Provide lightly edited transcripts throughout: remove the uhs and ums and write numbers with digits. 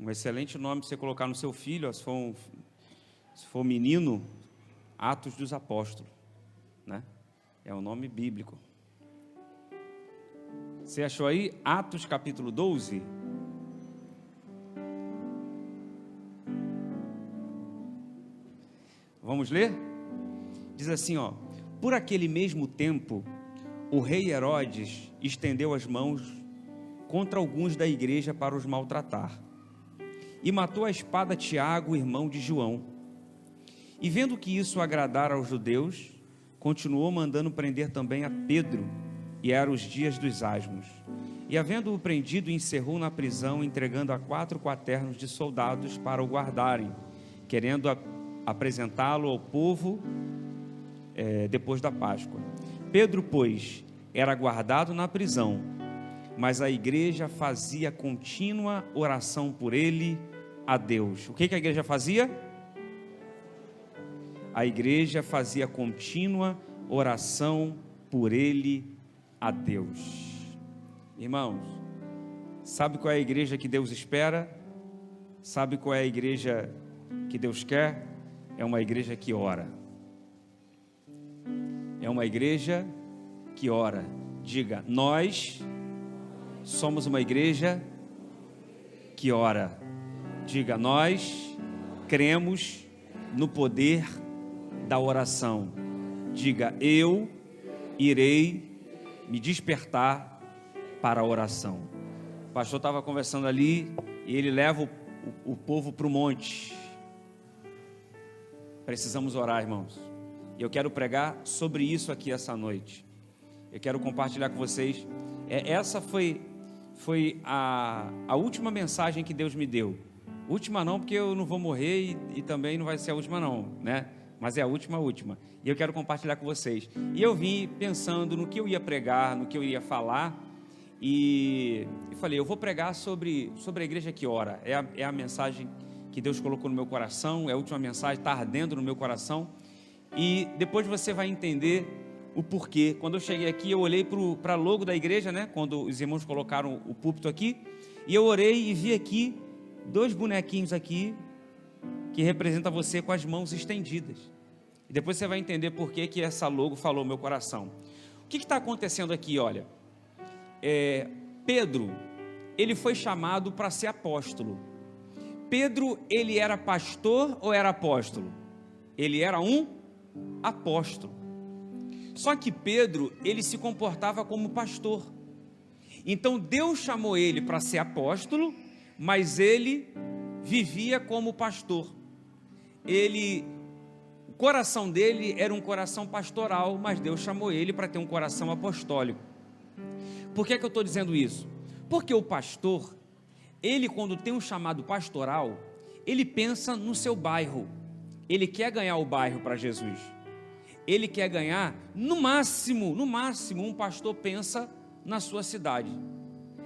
Um excelente nome para você colocar no seu filho, ó, se for menino, Atos dos Apóstolos, né? É um nome bíblico. Você achou aí? Atos capítulo 12. Vamos ler? Diz assim, ó: por aquele mesmo tempo, o rei Herodes estendeu as mãos contra alguns da igreja para os maltratar, e matou a espada Tiago, irmão de João. E vendo que isso agradara aos judeus, continuou mandando prender também a Pedro, e eram os dias dos asmos. E havendo-o prendido, encerrou na prisão, entregando a 4 quaternos de soldados para o guardarem, querendo apresentá-lo ao povo depois da Páscoa. Pedro, pois, era guardado na prisão, mas a igreja fazia contínua oração por ele a Deus. O que a igreja fazia? A igreja fazia contínua oração por ele a Deus. Irmãos, sabe qual é a igreja que Deus espera? Sabe qual é a igreja que Deus quer? É uma igreja que ora. É uma igreja que ora. Diga, nós somos uma igreja que ora. Diga, nós cremos no poder da oração. Diga, eu irei me despertar para a oração. O pastor estava conversando ali e ele leva o povo para o monte. Precisamos orar, irmãos. E eu quero pregar sobre isso aqui essa noite. Eu quero compartilhar com vocês. Essa foi a última mensagem que Deus me deu. Última não, porque eu não vou morrer e também não vai ser a última não, né? Mas é a última. E eu quero compartilhar com vocês. E eu vim pensando no que eu ia pregar, no que eu ia falar. E falei, eu vou pregar sobre a igreja que ora. É a mensagem que Deus colocou no meu coração. É a última mensagem, está ardendo no meu coração. E depois você vai entender o porquê. Quando eu cheguei aqui, eu olhei para o logo da igreja, né? Quando os irmãos colocaram o púlpito aqui. E eu orei e vi aqui 2 bonequinhos aqui que representam você com as mãos estendidas. E depois você vai entender por que essa logo falou no meu coração. O que está acontecendo aqui, olha? Pedro, ele foi chamado para ser apóstolo. Pedro, ele era pastor ou era apóstolo? Ele era um apóstolo. Só que Pedro, ele se comportava como pastor. Então Deus chamou ele para ser apóstolo, mas ele vivia como pastor. O coração dele era um coração pastoral, mas Deus chamou ele para ter um coração apostólico. Por que eu estou dizendo isso? Porque o pastor, ele quando tem um chamado pastoral, ele pensa no seu bairro. Ele quer ganhar o bairro para Jesus. Ele quer ganhar, no máximo, um pastor pensa na sua cidade.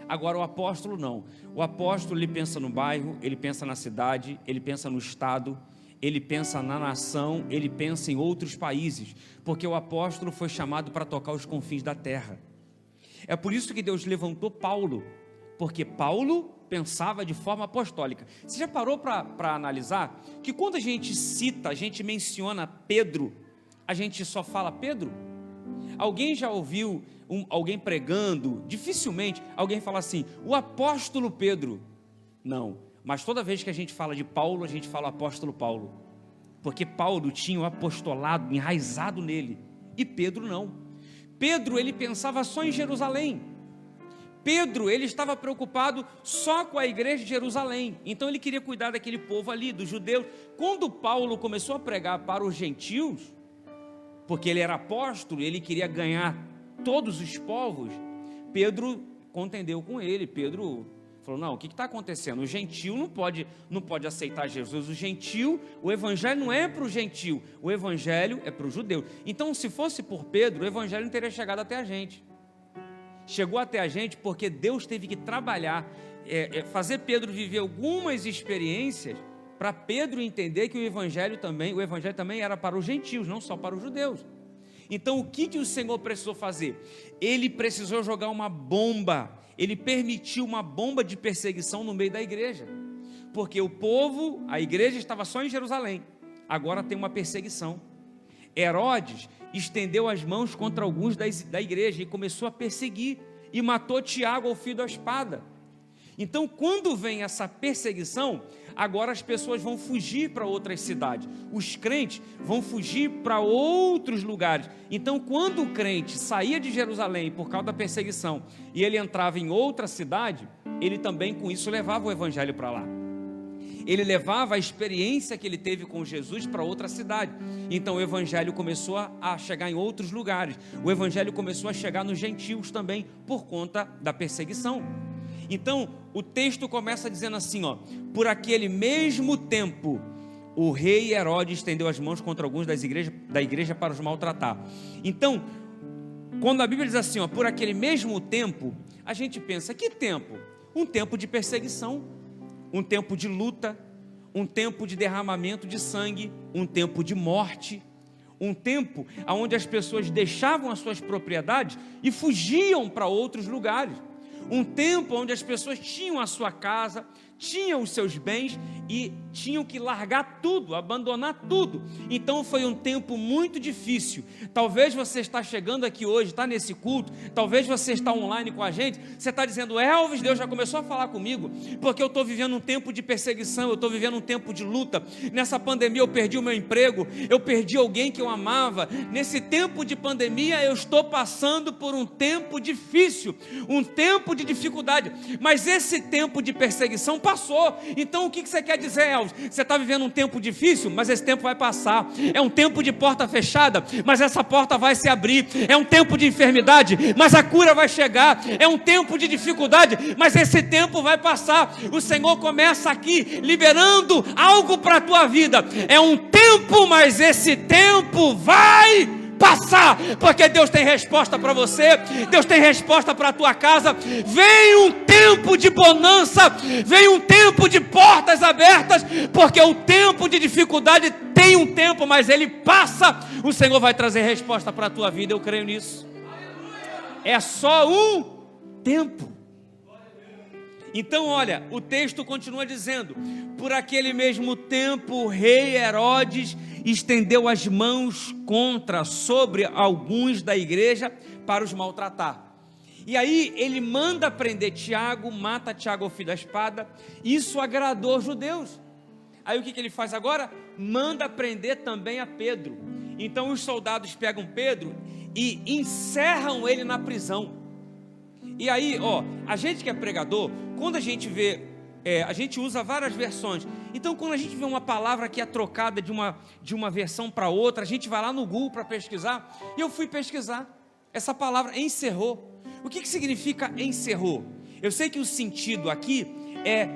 Agora o apóstolo não. O apóstolo, ele pensa no bairro, ele pensa na cidade, ele pensa no estado, ele pensa na nação, ele pensa em outros países, porque o apóstolo foi chamado para tocar os confins da terra. É por isso que Deus levantou Paulo, porque Paulo pensava de forma apostólica. Você já parou para analisar que quando a gente cita, a gente menciona Pedro, a gente só fala Pedro? Alguém já ouviu alguém pregando? Dificilmente alguém fala assim, o apóstolo Pedro. Não, mas toda vez que a gente fala de Paulo, a gente fala apóstolo Paulo, porque Paulo tinha o apostolado enraizado nele, e Pedro não. Pedro, ele pensava só em Jerusalém. Pedro, ele estava preocupado só com a igreja de Jerusalém, então ele queria cuidar daquele povo ali, dos judeus. Quando Paulo começou a pregar para os gentios, porque ele era apóstolo, ele queria ganhar todos os povos, Pedro contendeu com ele. Pedro falou, não, o que está acontecendo? O gentil não pode aceitar Jesus. O gentil, o evangelho não é para o gentil, o evangelho é para o judeu. Então, se fosse por Pedro, o evangelho não teria chegado até a gente. Chegou até a gente porque Deus teve que trabalhar, fazer Pedro viver algumas experiências, para Pedro entender que o evangelho também era para os gentios, não só para os judeus. Então o que o Senhor precisou fazer? Ele precisou jogar uma bomba, ele permitiu uma bomba de perseguição no meio da igreja, porque o povo, a igreja estava só em Jerusalém, agora tem uma perseguição. Herodes estendeu as mãos contra alguns da igreja e começou a perseguir, e matou Tiago, o filho da espada. Então, quando vem essa perseguição, agora as pessoas vão fugir para outras cidades, os crentes vão fugir para outros lugares. Então, quando o crente saía de Jerusalém por causa da perseguição e ele entrava em outra cidade, ele também com isso levava o evangelho para lá. Ele levava a experiência que ele teve com Jesus para outra cidade. Então o evangelho começou a chegar em outros lugares. O evangelho começou a chegar nos gentios também, por conta da perseguição. Então o texto começa dizendo assim, ó: por aquele mesmo tempo, o rei Herodes estendeu as mãos contra alguns da igreja para os maltratar. Então, quando a Bíblia diz assim, ó, por aquele mesmo tempo, a gente pensa, que tempo? Um tempo de perseguição, um tempo de luta, um tempo de derramamento de sangue, um tempo de morte, um tempo onde as pessoas deixavam as suas propriedades e fugiam para outros lugares, um tempo onde as pessoas tinham a sua casa, tinham os seus bens e tinham que largar tudo, abandonar tudo. Então foi um tempo muito difícil. Talvez você está chegando aqui hoje, está nesse culto, talvez você está online com a gente, você está dizendo, Elvis, Deus já começou a falar comigo, porque eu estou vivendo um tempo de perseguição, eu estou vivendo um tempo de luta. Nessa pandemia eu perdi o meu emprego, eu perdi alguém que eu amava. Nesse tempo de pandemia eu estou passando por um tempo difícil, um tempo de dificuldade, mas esse tempo de perseguição passou. Então o que você quer dizer, Elvis? Você está vivendo um tempo difícil, mas esse tempo vai passar. É um tempo de porta fechada, mas essa porta vai se abrir. É um tempo de enfermidade, mas a cura vai chegar. É um tempo de dificuldade, mas esse tempo vai passar. O Senhor começa aqui liberando algo para a tua vida. É um tempo, mas esse tempo vai passar, porque Deus tem resposta para você, Deus tem resposta para a tua casa. Vem um tempo de bonança, vem um tempo de portas abertas, porque o tempo de dificuldade tem um tempo, mas ele passa. O Senhor vai trazer resposta para a tua vida, eu creio nisso. É só um tempo. Então olha, o texto continua dizendo, por aquele mesmo tempo o rei Herodes estendeu as mãos sobre alguns da igreja para os maltratar. E aí ele manda prender Tiago, mata Tiago, o filho da espada. Isso agradou os judeus. Aí o que ele faz agora? Manda prender também a Pedro. Então os soldados pegam Pedro e encerram ele na prisão. E aí, ó, a gente que é pregador, quando a gente vê, a gente usa várias versões. Então, quando a gente vê uma palavra que é trocada de uma versão para outra, a gente vai lá no Google para pesquisar. E eu fui pesquisar essa palavra, encerrou. O que significa encerrou? Eu sei que o sentido aqui é,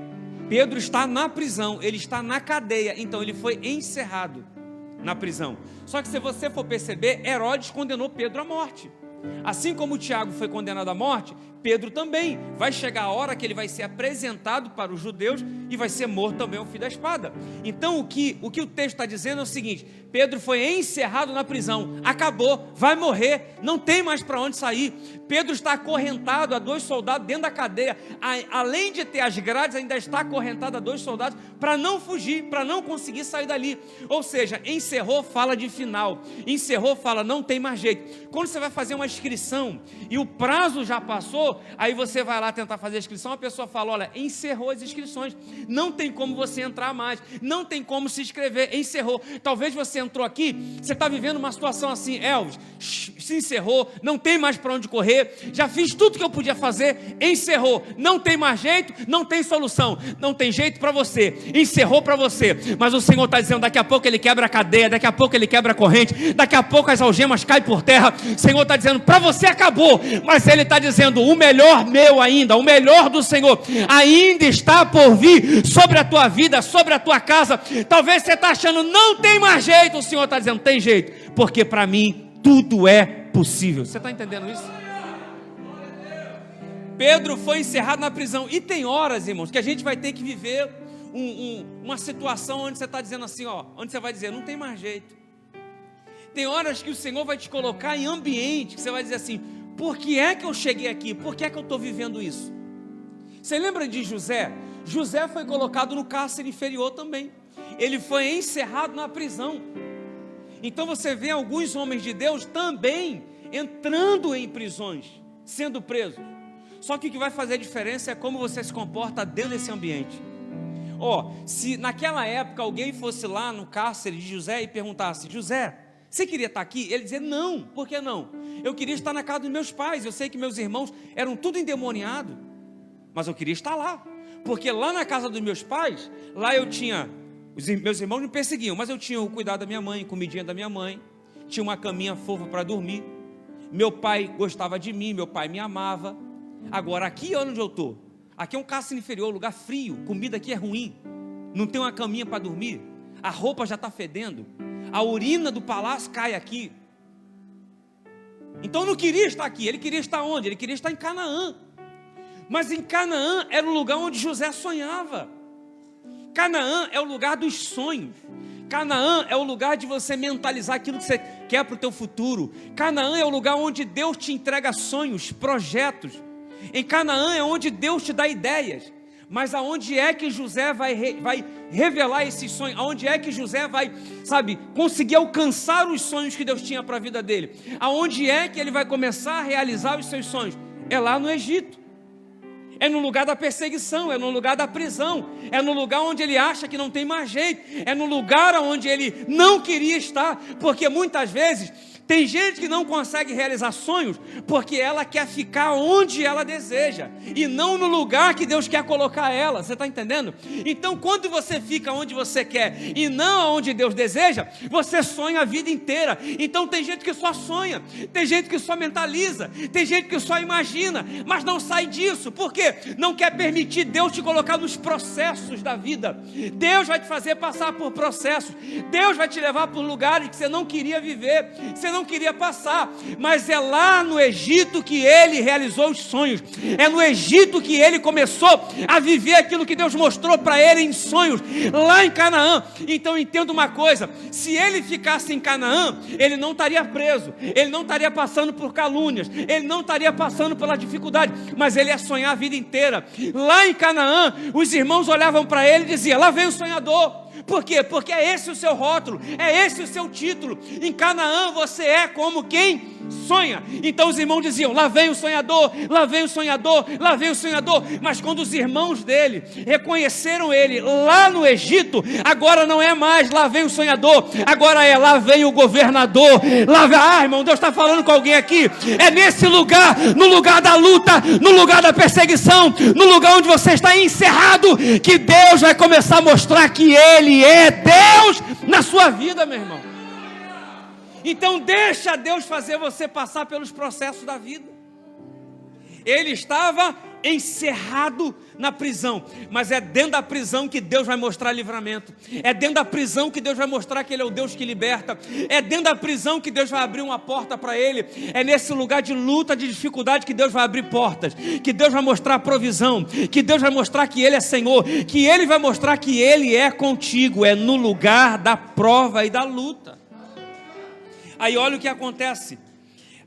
Pedro está na prisão, ele está na cadeia, então ele foi encerrado na prisão. Só que se você for perceber, Herodes condenou Pedro à morte. Assim como Tiago foi condenado à morte, Pedro também. Vai chegar a hora que ele vai ser apresentado para os judeus e vai ser morto também o filho da espada. Então o que o texto está dizendo é o seguinte: Pedro foi encerrado na prisão, acabou, vai morrer, não tem mais para onde sair. Pedro está acorrentado a 2 soldados dentro da cadeia, além de ter as grades, ainda está acorrentado a 2 soldados para não fugir, para não conseguir sair dali. Ou seja, encerrou fala de final, encerrou fala não tem mais jeito. Quando você vai fazer uma inscrição e o prazo já passou, aí você vai lá tentar fazer a inscrição, a pessoa fala, olha, encerrou as inscrições, não tem como você entrar mais, não tem como se inscrever, encerrou. Talvez você entrou aqui, você está vivendo uma situação assim, Elvis, se encerrou, não tem mais para onde correr, já fiz tudo que eu podia fazer, encerrou, não tem mais jeito, não tem solução, não tem jeito para você, encerrou para você, mas o Senhor está dizendo, daqui a pouco Ele quebra a cadeia, daqui a pouco Ele quebra a corrente, daqui a pouco as algemas caem por terra. O Senhor está dizendo, para você acabou, mas Ele está dizendo, o melhor meu ainda, o melhor do Senhor ainda está por vir sobre a tua vida, sobre a tua casa. Talvez você está achando, não tem mais jeito, o Senhor está dizendo, tem jeito, porque para mim tudo é possível. Você está entendendo isso? Pedro foi encerrado na prisão, e tem horas, irmãos, que a gente vai ter que viver uma situação onde você está dizendo assim, ó, onde você vai dizer, não tem mais jeito. Tem horas que o Senhor vai te colocar em ambiente que você vai dizer assim, por que é que eu cheguei aqui? Por que é que eu estou vivendo isso? Você lembra de José? José foi colocado no cárcere inferior também. Ele foi encerrado na prisão. Então você vê alguns homens de Deus também entrando em prisões, sendo presos. Só que o que vai fazer a diferença é como você se comporta dentro desse ambiente. Se naquela época alguém fosse lá no cárcere de José e perguntasse: José, você queria estar aqui? Ele dizia: não. Por que não? Eu queria estar na casa dos meus pais. Eu sei que meus irmãos eram tudo endemoniados, mas eu queria estar lá, porque lá na casa dos meus pais, lá eu tinha, meus irmãos me perseguiam, mas eu tinha o cuidado da minha mãe, comidinha da minha mãe, tinha uma caminha fofa para dormir, meu pai gostava de mim, meu pai me amava. Agora aqui onde eu estou, aqui é um cárcere inferior, lugar frio, comida aqui é ruim, não tem uma caminha para dormir, a roupa já está fedendo, a urina do palácio cai aqui. Então eu não queria estar aqui. Ele queria estar onde? Ele queria estar em Canaã. Mas em Canaã era o lugar onde José sonhava. Canaã é o lugar dos sonhos. Canaã é o lugar de você mentalizar aquilo que você quer para o teu futuro. Canaã é o lugar onde Deus te entrega sonhos, projetos. Em Canaã é onde Deus te dá ideias. Mas aonde é que José vai revelar esses sonhos? Aonde é que José vai, conseguir alcançar os sonhos que Deus tinha para a vida dele? Aonde é que ele vai começar a realizar os seus sonhos? É lá no Egito. É no lugar da perseguição, é no lugar da prisão, é no lugar onde ele acha que não tem mais jeito, é no lugar onde ele não queria estar, porque muitas vezes tem gente que não consegue realizar sonhos porque ela quer ficar onde ela deseja e não no lugar que Deus quer colocar ela. Você está entendendo? Então quando você fica onde você quer e não onde Deus deseja, você sonha a vida inteira. Então tem gente que só sonha, tem gente que só mentaliza, tem gente que só imagina, mas não sai disso. Por quê? Não quer permitir Deus te colocar nos processos da vida. Deus vai te fazer passar por processos, Deus vai te levar por lugares que você não queria viver, você não queria passar, mas é lá no Egito que ele realizou os sonhos, é no Egito que ele começou a viver aquilo que Deus mostrou para ele em sonhos, lá em Canaã. Então entenda uma coisa, se ele ficasse em Canaã, ele não estaria preso, ele não estaria passando por calúnias, ele não estaria passando pela dificuldade, mas ele ia sonhar a vida inteira. Lá em Canaã, os irmãos olhavam para ele e diziam: lá vem o sonhador. Por quê? Porque é esse o seu rótulo, é esse o seu título. Em Canaã você é como quem sonha. Então os irmãos diziam: lá vem o sonhador, lá vem o sonhador, lá vem o sonhador. Mas quando os irmãos dele reconheceram ele lá no Egito, agora não é mais lá vem o sonhador, agora é lá vem o governador. Lá vem... irmão, Deus está falando com alguém aqui. É nesse lugar, no lugar da luta, no lugar da perseguição, no lugar onde você está encerrado, que Deus vai começar a mostrar que Ele é Deus na sua vida, meu irmão. Então deixa Deus fazer você passar pelos processos da vida. Ele estava encerrado na prisão, mas é dentro da prisão que Deus vai mostrar livramento, é dentro da prisão que Deus vai mostrar que Ele é o Deus que liberta, é dentro da prisão que Deus vai abrir uma porta para ele, é nesse lugar de luta, de dificuldade que Deus vai abrir portas, que Deus vai mostrar a provisão, que Deus vai mostrar que Ele é Senhor, que Ele vai mostrar que Ele é contigo, é no lugar da prova e da luta. Aí olha o que acontece,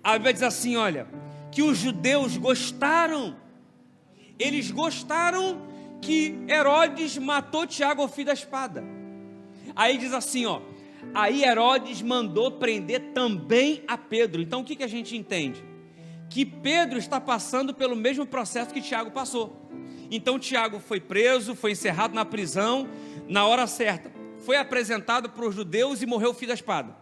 a Bíblia diz assim, olha, que os judeus gostaram, eles gostaram que Herodes matou Tiago ao fio da espada. Aí diz assim, ó, aí Herodes mandou prender também a Pedro. Então o que a gente entende? Que Pedro está passando pelo mesmo processo que Tiago passou. Então Tiago foi preso, foi encerrado na prisão, na hora certa, foi apresentado para os judeus e morreu ao fio da espada.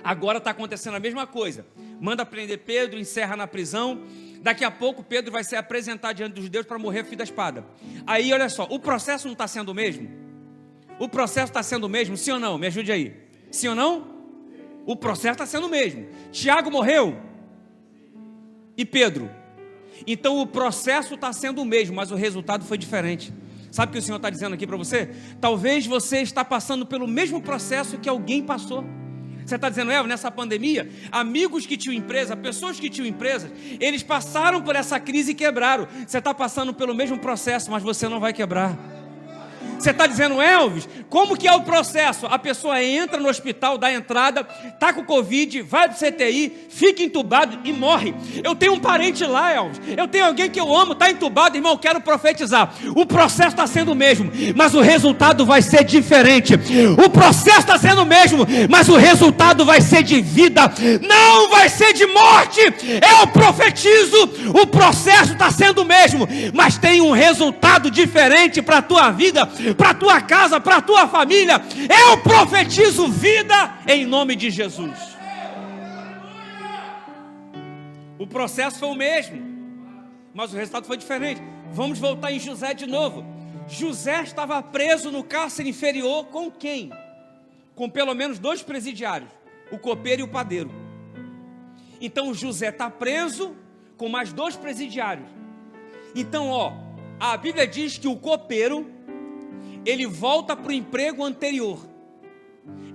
Agora está acontecendo a mesma coisa, manda prender Pedro, encerra na prisão, daqui a pouco Pedro vai ser apresentado diante dos judeus para morrer a fio da espada. Aí olha só, o processo não está sendo o mesmo? O processo está sendo o mesmo, sim ou não? Me ajude aí, sim ou não? O processo está sendo o mesmo. Tiago morreu e Pedro, então o processo está sendo o mesmo, mas o resultado foi diferente. Sabe o que o Senhor está dizendo aqui para você? Talvez você está passando pelo mesmo processo que alguém passou. Você está dizendo, nessa pandemia, amigos que tinham empresa, pessoas que tinham empresas, eles passaram por essa crise e quebraram. Você está passando pelo mesmo processo, mas você não vai quebrar. Você está dizendo, Elvis, como que é o processo? A pessoa entra no hospital, dá entrada, está com Covid, vai para o CTI, fica entubado e morre. Eu tenho um parente lá, Elvis, eu tenho alguém que eu amo, está entubado, irmão, eu quero profetizar. O processo está sendo o mesmo, mas o resultado vai ser diferente. O processo está sendo o mesmo, mas o resultado vai ser de vida, não vai ser de morte. Eu profetizo, o processo está sendo o mesmo, mas tem um resultado diferente para a tua vida, para a tua casa, para a tua família. Eu profetizo vida em nome de Jesus. O processo foi o mesmo, mas o resultado foi diferente. Vamos voltar em José de novo. José estava preso no cárcere inferior com quem? Com pelo menos 2 presidiários, o copeiro e o padeiro. Então José está preso com mais 2 presidiários. Então, a Bíblia diz que o copeiro, ele volta para o emprego anterior.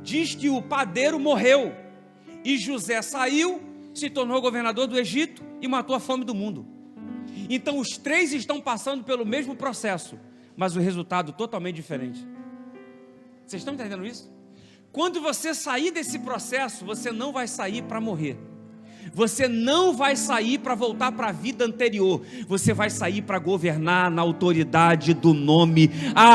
Diz que o padeiro morreu e José saiu, se tornou governador do Egito e matou a fome do mundo. Então os 3 estão passando pelo mesmo processo, mas o resultado totalmente diferente. Vocês estão entendendo isso? Quando você sair desse processo, você não vai sair para morrer. Você não vai sair para voltar para a vida anterior. Você vai sair para governar na autoridade do nome.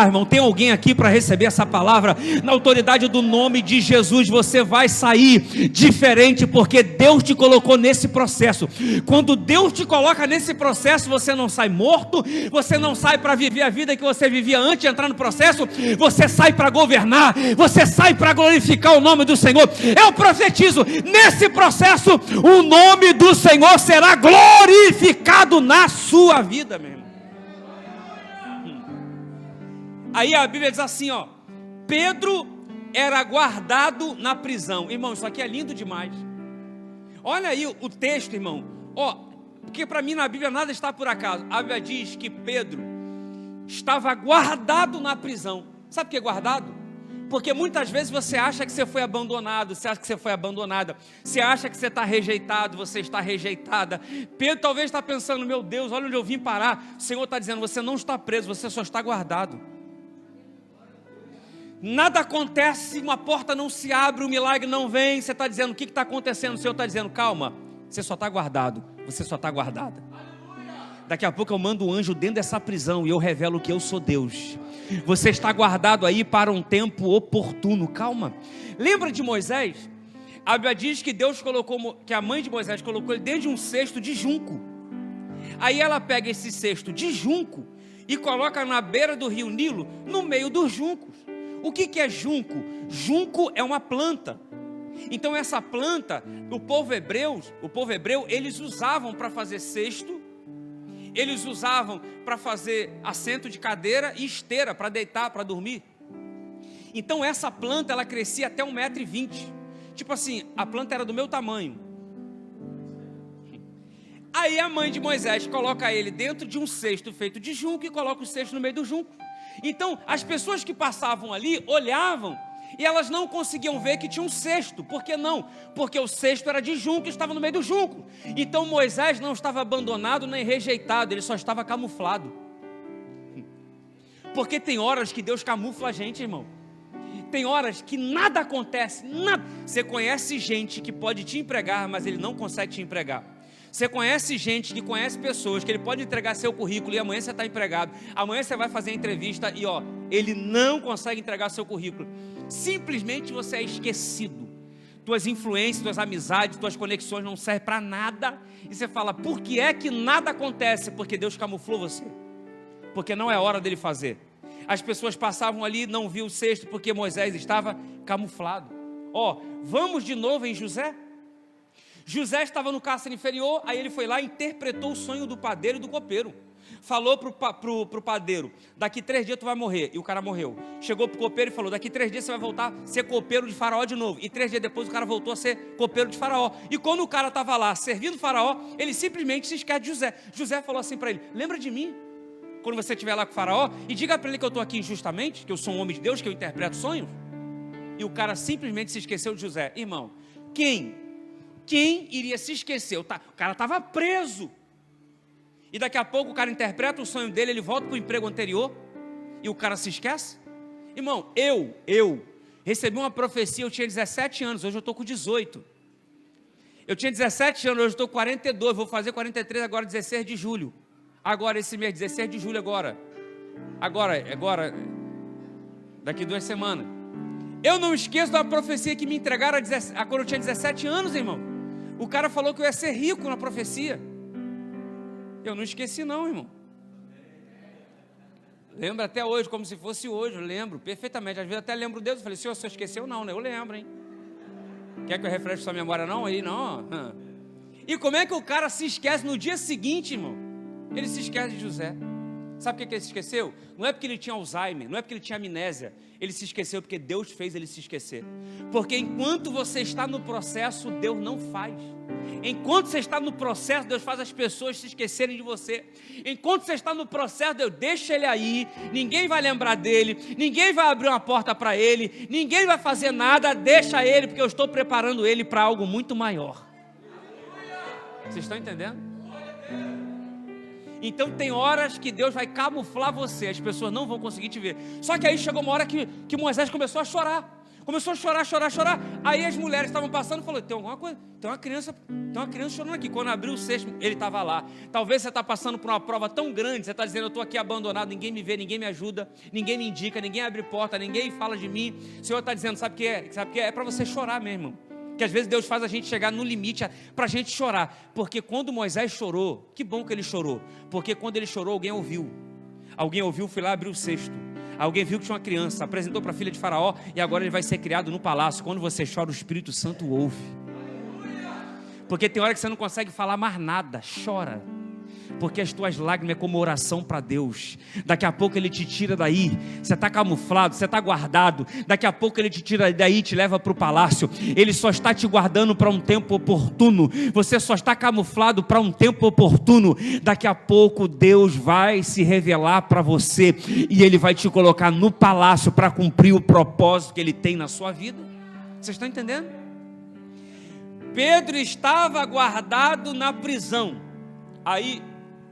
Irmão, tem alguém aqui para receber essa palavra? Na autoridade do nome de Jesus, você vai sair diferente, porque Deus te colocou nesse processo. Quando Deus te coloca nesse processo, você não sai morto, você não sai para viver a vida que você vivia antes de entrar no processo, você sai para governar, você sai para glorificar o nome do Senhor. Eu profetizo, nesse processo, o nome do Senhor será glorificado na sua vida, meu irmão. Aí a Bíblia diz assim, Pedro era guardado na prisão. Irmão, isso aqui é lindo demais. Olha aí o texto, irmão. Porque para mim na Bíblia nada está por acaso. A Bíblia diz que Pedro estava guardado na prisão. Sabe o que é guardado? Porque muitas vezes você acha que você foi abandonado, você acha que você foi abandonada, você acha que você está rejeitado, você está rejeitada. Pedro talvez está pensando, meu Deus, olha onde eu vim parar. O Senhor está dizendo, você não está preso, você só está guardado. Nada acontece, uma porta não se abre, um milagre não vem. Você está dizendo, o que está acontecendo? O Senhor está dizendo, calma, você só está guardado, você só está guardada. Daqui a pouco eu mando um anjo dentro dessa prisão e eu revelo que eu sou Deus. Você está guardado aí para um tempo oportuno. Calma. Lembra de Moisés? A Bíblia diz que Deus colocou, que a mãe de Moisés colocou ele dentro de um cesto de junco. Aí ela pega esse cesto de junco e coloca na beira do rio Nilo, no meio dos juncos. O que é junco? Junco é uma planta. Então essa planta, o povo hebreu, eles usavam para fazer cesto. Eles usavam para fazer assento de cadeira e esteira para deitar, para dormir. Então essa planta, ela crescia até 1,20 m. Tipo assim, a planta era do meu tamanho. Aí a mãe de Moisés coloca ele dentro de um cesto feito de junco e coloca o cesto no meio do junco. Então as pessoas que passavam ali olhavam e elas não conseguiam ver que tinha um cesto. Por que não? Porque o cesto era de junco e estava no meio do junco. Então Moisés não estava abandonado nem rejeitado, ele só estava camuflado. Porque tem horas que Deus camufla a gente, irmão. Tem horas que nada acontece, nada. Você conhece gente que pode te empregar, mas ele não consegue te empregar. Você conhece gente que conhece pessoas que ele pode entregar seu currículo e amanhã você está empregado. Amanhã você vai fazer a entrevista e ele não consegue entregar seu currículo. Simplesmente você é esquecido. Tuas influências, tuas amizades, tuas conexões não servem para nada. E você fala, por que é que nada acontece? Porque Deus camuflou você. Porque não é hora dele fazer. As pessoas passavam ali e não viam o cesto porque Moisés estava camuflado. Vamos de novo em José? José estava no cárcere inferior, aí ele foi lá e interpretou o sonho do padeiro e do copeiro. Falou pro padeiro, daqui 3 dias tu vai morrer, e o cara morreu. Chegou pro copeiro e falou, daqui 3 dias você vai voltar a ser copeiro de Faraó de novo. E 3 dias depois o cara voltou a ser copeiro de Faraó. E quando o cara estava lá servindo Faraó, ele simplesmente se esquece de José. José falou assim para ele, lembra de mim? Quando você estiver lá com o Faraó, e diga para ele que eu estou aqui injustamente, que eu sou um homem de Deus, que eu interpreto sonhos. E o cara simplesmente se esqueceu de José. Irmão, quem iria se esquecer? O cara estava preso. E daqui a pouco o cara interpreta o sonho dele, ele volta para o emprego anterior. e o cara se esquece? Irmão, eu recebi uma profecia, eu tinha 17 anos, hoje eu estou com 18. Eu tinha 17 anos, hoje eu estou com 42, vou fazer 43 agora, 16 de julho. Agora, esse mês, 16 de julho agora, daqui 2 semanas. Eu não esqueço da profecia que me entregaram quando eu tinha 17 anos, irmão. O cara falou que eu ia ser rico na profecia. Eu não esqueci não, irmão. Lembro até hoje, como se fosse hoje, eu lembro perfeitamente. Às vezes até lembro o dedo, falei, senhor, você esqueceu? Não, né? Eu lembro, hein? Quer que eu refresque sua memória não? Aí não. E como é que o cara se esquece no dia seguinte, irmão? Ele se esquece de José. Sabe por que ele se esqueceu? Não é porque ele tinha Alzheimer, não é porque ele tinha amnésia. Ele se esqueceu porque Deus fez ele se esquecer. Porque enquanto você está no processo, Deus não faz. Enquanto você está no processo, Deus faz as pessoas se esquecerem de você. Enquanto você está no processo, Deus deixa ele aí. Ninguém vai lembrar dele, ninguém vai abrir uma porta para ele, ninguém vai fazer nada, deixa ele, porque eu estou preparando ele para algo muito maior. Vocês estão entendendo? Então tem horas que Deus vai camuflar você, as pessoas não vão conseguir te ver. Só que aí chegou uma hora que Moisés começou a chorar. Começou a chorar. Aí as mulheres estavam passando e falou, tem alguma coisa, tem uma criança chorando aqui. Quando abriu o cesto, ele estava lá. Talvez você está passando por uma prova tão grande, você está dizendo, eu estou aqui abandonado, ninguém me vê, ninguém me ajuda, ninguém me indica, ninguém abre porta, ninguém fala de mim. O Senhor está dizendo, sabe o que é? Sabe o que é? É para você chorar mesmo, irmão. Que às vezes Deus faz a gente chegar no limite para a gente chorar. Porque quando Moisés chorou, que bom que ele chorou. Porque quando ele chorou, alguém ouviu. Alguém ouviu, foi lá abrir o cesto. Alguém viu que tinha uma criança, apresentou para a filha de Faraó e agora ele vai ser criado no palácio. Quando você chora, o Espírito Santo ouve. Porque tem hora que você não consegue falar mais nada, chora. Porque as tuas lágrimas é como oração para Deus. Daqui a pouco Ele te tira daí. Você está camuflado, você está guardado. Daqui a pouco Ele te tira daí e te leva para o palácio. Ele só está te guardando para um tempo oportuno. Você só está camuflado para um tempo oportuno. Daqui a pouco Deus vai se revelar para você. E Ele vai te colocar no palácio para cumprir o propósito que Ele tem na sua vida. Vocês estão entendendo? Pedro estava guardado na prisão. Aí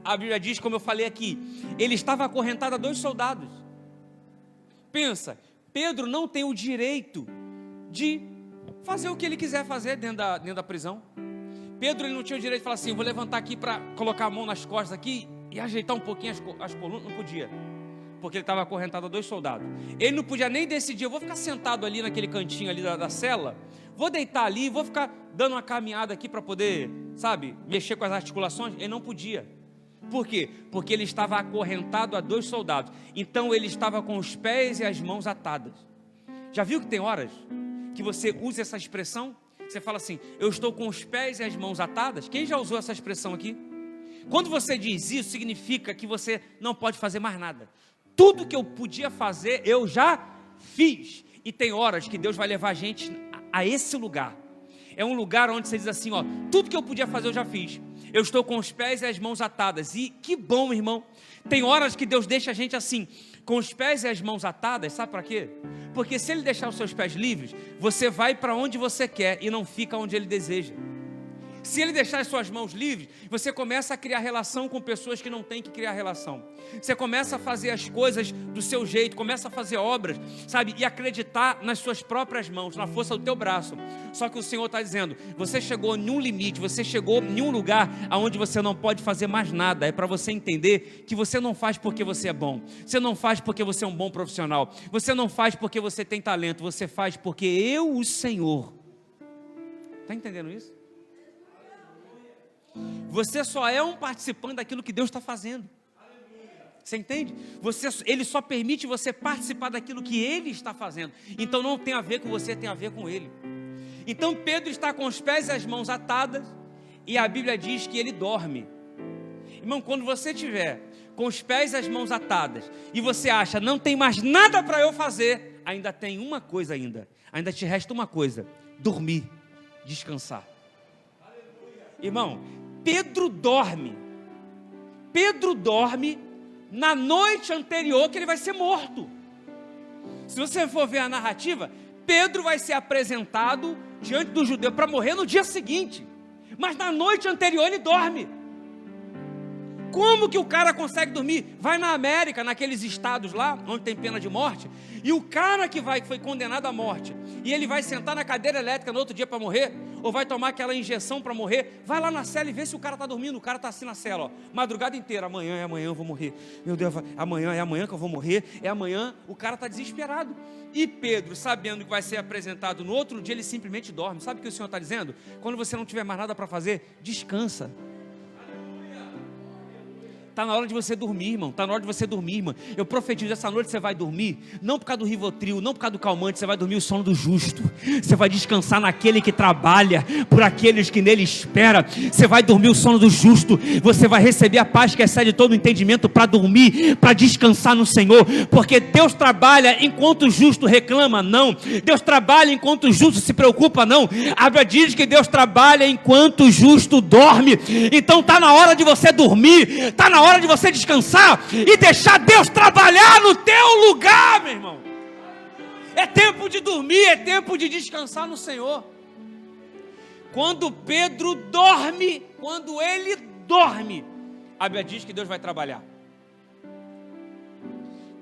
a Bíblia diz, como eu falei aqui, ele estava acorrentado a 2 soldados. Pensa, Pedro não tem o direito de fazer o que ele quiser fazer dentro da prisão. Pedro ele não tinha o direito de falar assim, vou levantar aqui para colocar a mão nas costas aqui e ajeitar um pouquinho as colunas. Não podia, porque ele estava acorrentado a 2 soldados. Ele não podia nem decidir, eu vou ficar sentado ali naquele cantinho ali da cela, vou deitar ali, vou ficar dando uma caminhada aqui para poder, sabe, mexer com as articulações. Ele não podia. Por quê? Porque ele estava acorrentado a 2 soldados. Então ele estava com os pés e as mãos atadas. Já viu que tem horas que você usa essa expressão? Você fala assim, eu estou com os pés e as mãos atadas. Quem já usou essa expressão aqui? Quando você diz isso, significa que você não pode fazer mais nada. Tudo que eu podia fazer, eu já fiz. E tem horas que Deus vai levar a gente a esse lugar. É um lugar onde você diz assim, ó, tudo que eu podia fazer eu já fiz. Eu estou com os pés e as mãos atadas. E que bom, irmão. Tem horas que Deus deixa a gente assim, com os pés e as mãos atadas, sabe para quê? Porque se Ele deixar os seus pés livres, você vai para onde você quer e não fica onde Ele deseja. Se Ele deixar as suas mãos livres, você começa a criar relação com pessoas que não tem que criar relação. Você começa a fazer as coisas do seu jeito, começa a fazer obras, sabe? E acreditar nas suas próprias mãos, na força do teu braço. Só que o Senhor está dizendo, você chegou em um limite, você chegou em um lugar onde você não pode fazer mais nada. É para você entender que você não faz porque você é bom. Você não faz porque você é um bom profissional. Você não faz porque você tem talento. Você faz porque eu, o Senhor. Está entendendo isso? Você só é um participante daquilo que Deus está fazendo. Você entende? Ele só permite você participar daquilo que Ele está fazendo. Então não tem a ver com você, tem a ver com Ele. Então Pedro está com os pés e as mãos atadas. E a Bíblia diz que ele dorme. Irmão, quando você estiver com os pés e as mãos atadas e você acha, não tem mais nada para eu fazer, ainda tem uma coisa ainda. Ainda te resta uma coisa: dormir, descansar. Irmão, Pedro dorme na noite anterior que ele vai ser morto. Se você for ver a narrativa, Pedro vai ser apresentado diante do judeu para morrer no dia seguinte, mas na noite anterior ele dorme. Como que o cara consegue dormir? Vai na América, naqueles estados lá, onde tem pena de morte, e o cara que foi condenado à morte, e ele vai sentar na cadeira elétrica no outro dia para morrer, ou vai tomar aquela injeção para morrer, vai lá na cela e vê se o cara está dormindo. O cara está assim na cela, ó, madrugada inteira, amanhã eu vou morrer, meu Deus, amanhã é amanhã que eu vou morrer, é amanhã. O cara está desesperado. E Pedro, sabendo que vai ser apresentado no outro dia, ele simplesmente dorme. Sabe o que o Senhor está dizendo? Quando você não tiver mais nada para fazer, descansa. Está na hora de você dormir, irmão. Está na hora de você dormir, irmão. Eu profetizo, essa noite você vai dormir, não por causa do Rivotril, não por causa do calmante, você vai dormir o sono do justo. Você vai descansar naquele que trabalha por aqueles que nele espera. Você vai dormir o sono do justo. Você vai receber a paz que excede todo o entendimento para dormir, para descansar no Senhor. Porque Deus trabalha enquanto o justo reclama, não. Deus trabalha enquanto o justo se preocupa, não. A Bíblia diz que Deus trabalha enquanto o justo dorme. Então está na hora de você dormir, está na hora de você descansar e deixar Deus trabalhar no teu lugar, meu irmão. É tempo de dormir, é tempo de descansar no Senhor. Quando Pedro dorme, quando ele dorme, a Bíblia diz que Deus vai trabalhar.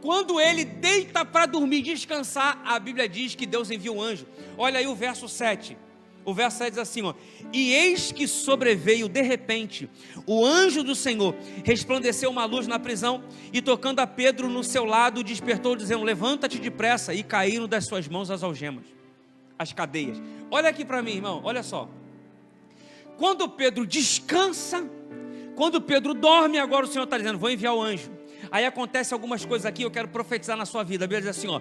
Quando ele deita para dormir, descansar, a Bíblia diz que Deus envia um anjo. Olha aí o verso 7. O verso 7 diz assim, ó: e eis que sobreveio de repente o anjo do Senhor, resplandeceu uma luz na prisão, e tocando a Pedro no seu lado, despertou, dizendo: levanta-te depressa. E caíram das suas mãos as algemas, as cadeias. Olha aqui para mim, irmão, olha só. Quando Pedro descansa, quando Pedro dorme, agora o Senhor está dizendo: vou enviar o anjo. Aí acontece algumas coisas aqui, eu quero profetizar na sua vida. A Bíblia diz assim, ó: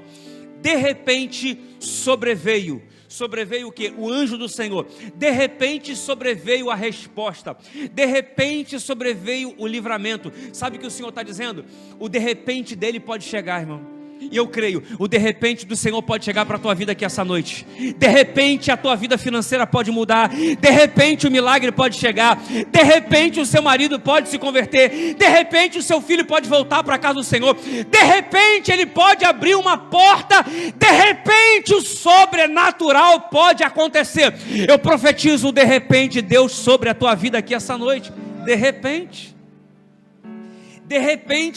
de repente sobreveio o que? O anjo do Senhor. De repente sobreveio a resposta. De repente sobreveio o livramento. Sabe o que o Senhor está dizendo? O de repente dele pode chegar, irmão. E eu creio, o de repente do Senhor pode chegar para a tua vida aqui essa noite. De repente a tua vida financeira pode mudar. De repente o milagre pode chegar. De repente o seu marido pode se converter. De repente o seu filho pode voltar para a casa do Senhor. De repente ele pode abrir uma porta. De repente o sobrenatural pode acontecer. Eu profetizo de repente Deus sobre a tua vida aqui essa noite. De repente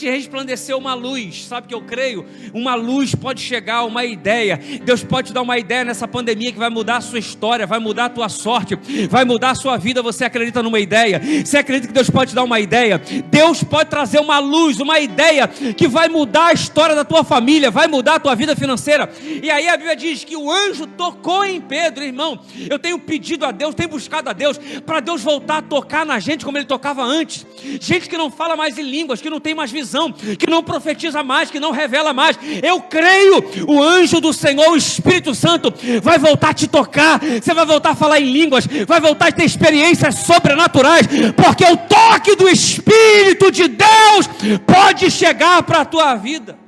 resplandeceu uma luz. Sabe o que eu creio? Uma luz pode chegar, uma ideia. Deus pode te dar uma ideia nessa pandemia que vai mudar a sua história, vai mudar a tua sorte, vai mudar a sua vida. Você acredita numa ideia? Você acredita que Deus pode te dar uma ideia? Deus pode trazer uma luz, uma ideia que vai mudar a história da tua família, vai mudar a tua vida financeira. E aí a Bíblia diz que o anjo tocou em Pedro. Irmão, eu tenho pedido a Deus, tenho buscado a Deus, para Deus voltar a tocar na gente como Ele tocava antes. Gente que não fala mais em línguas, que não tem mais visão, que não profetiza mais, que não revela mais. Eu creio, o anjo do Senhor, o Espírito Santo, vai voltar a te tocar. Você vai voltar a falar em línguas, vai voltar a ter experiências sobrenaturais, porque o toque do Espírito de Deus pode chegar para a tua vida.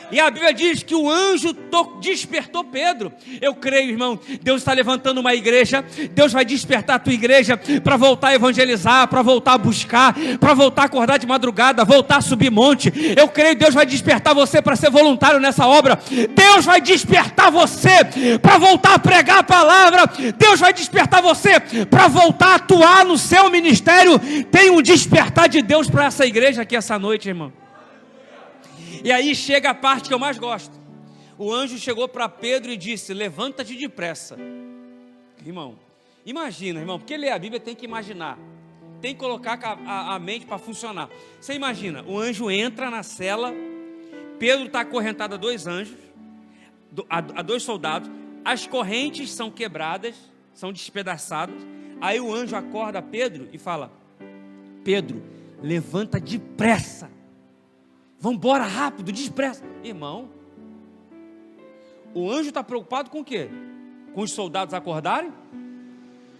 E a Bíblia diz que o anjo despertou Pedro. Eu creio, irmão, Deus está levantando uma igreja. Deus vai despertar a tua igreja para voltar a evangelizar, para voltar a buscar, para voltar a acordar de madrugada, voltar a subir monte. Eu creio, Deus vai despertar você para ser voluntário nessa obra. Deus vai despertar você para voltar a pregar a palavra. Deus vai despertar você para voltar a atuar no seu ministério. Tem um despertar de Deus para essa igreja aqui essa noite, irmão. E aí chega a parte que eu mais gosto. O anjo chegou para Pedro e disse: levanta-te depressa. Irmão, imagina, irmão, porque ler a Bíblia tem que imaginar, tem que colocar a mente para funcionar. Você imagina, o anjo entra na cela, Pedro está acorrentado a dois anjos, a dois soldados, as correntes são quebradas, são despedaçadas. Aí o anjo acorda Pedro e fala: Pedro, levanta depressa. Vamos embora rápido, depressa. Irmão, o anjo está preocupado com o quê? Com os soldados acordarem?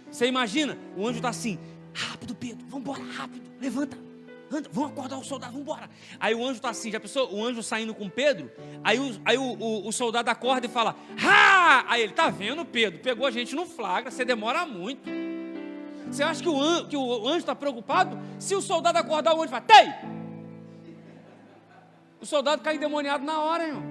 Você imagina, o anjo está assim: rápido Pedro, vamos embora rápido, levanta, anda, vamos acordar o soldado, vamos embora. Aí o anjo está assim, já pensou? O anjo saindo com Pedro. Aí o soldado acorda e fala: ah! Aí ele: tá vendo, Pedro, pegou a gente no flagra, você demora muito. Você acha que o anjo está preocupado? Se o soldado acordar, o anjo fala: tem! O soldado cai endemoniado na hora, irmão.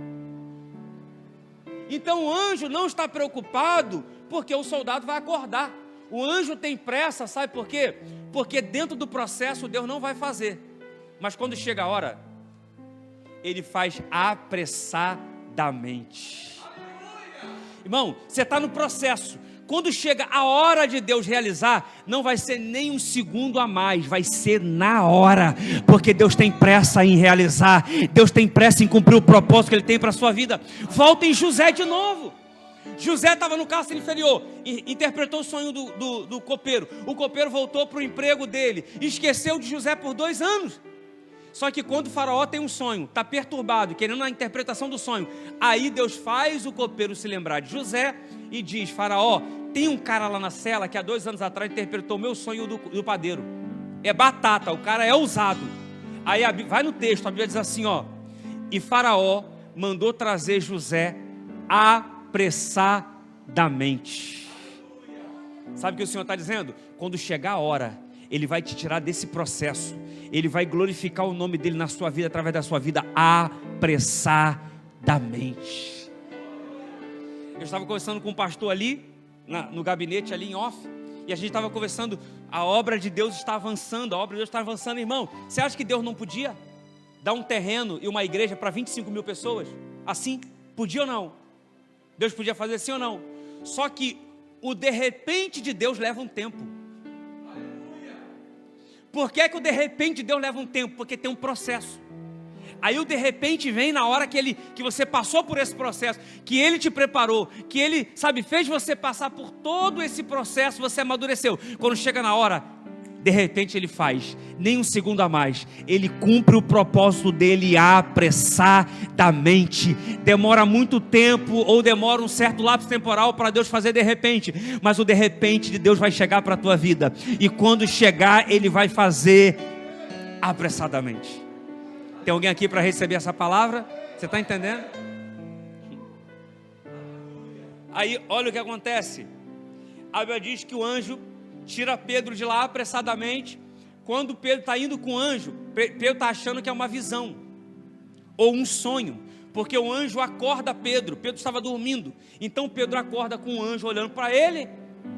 Então o anjo não está preocupado porque o soldado vai acordar. O anjo tem pressa, sabe por quê? Porque dentro do processo Deus não vai fazer, mas quando chega a hora, Ele faz apressadamente. Irmão, você está no processo. Quando chega a hora de Deus realizar, não vai ser nem um segundo a mais, vai ser na hora, porque Deus tem pressa em realizar, Deus tem pressa em cumprir o propósito que Ele tem para a sua vida. Volta em José de novo. José estava no cárcere inferior, interpretou o sonho do copeiro. O copeiro voltou para o emprego dele, esqueceu de José por 2 anos. Só que quando o faraó tem um sonho, está perturbado, querendo a interpretação do sonho, aí Deus faz o copeiro se lembrar de José e diz: faraó, tem um cara lá na cela que há 2 anos atrás interpretou o meu sonho do padeiro. É batata, o cara é ousado. Aí vai no texto, a Bíblia diz assim, ó: e faraó mandou trazer José apressadamente. Sabe o que o Senhor está dizendo? Quando chegar a hora, Ele vai te tirar desse processo, Ele vai glorificar o nome dEle na sua vida, através da sua vida, apressadamente. Eu estava conversando com um pastor ali, no gabinete ali em off, e a gente estava conversando, a obra de Deus está avançando, a obra de Deus está avançando, irmão. Você acha que Deus não podia dar um terreno e uma igreja para 25 mil pessoas? Assim, podia ou não? Deus podia fazer assim ou não? Só que o de repente de Deus leva um tempo. Por que o de repente de Deus leva um tempo? Porque tem um processo. Aí o de repente vem na hora que você passou por esse processo, que Ele te preparou, que Ele, fez você passar por todo esse processo, você amadureceu. Quando chega na hora, de repente Ele faz, nem um segundo a mais, Ele cumpre o propósito dEle apressadamente. Demora muito tempo, ou demora um certo lapso temporal para Deus fazer de repente, mas o de repente de Deus vai chegar para a tua vida, e quando chegar, Ele vai fazer apressadamente. Tem alguém aqui para receber essa palavra? Você está entendendo? Aí, olha o que acontece. A Bíblia diz que o anjo tira Pedro de lá apressadamente. Quando Pedro está indo com o anjo, Pedro está achando que é uma visão ou um sonho, porque o anjo acorda Pedro. Pedro estava dormindo, então Pedro acorda com o anjo olhando para ele.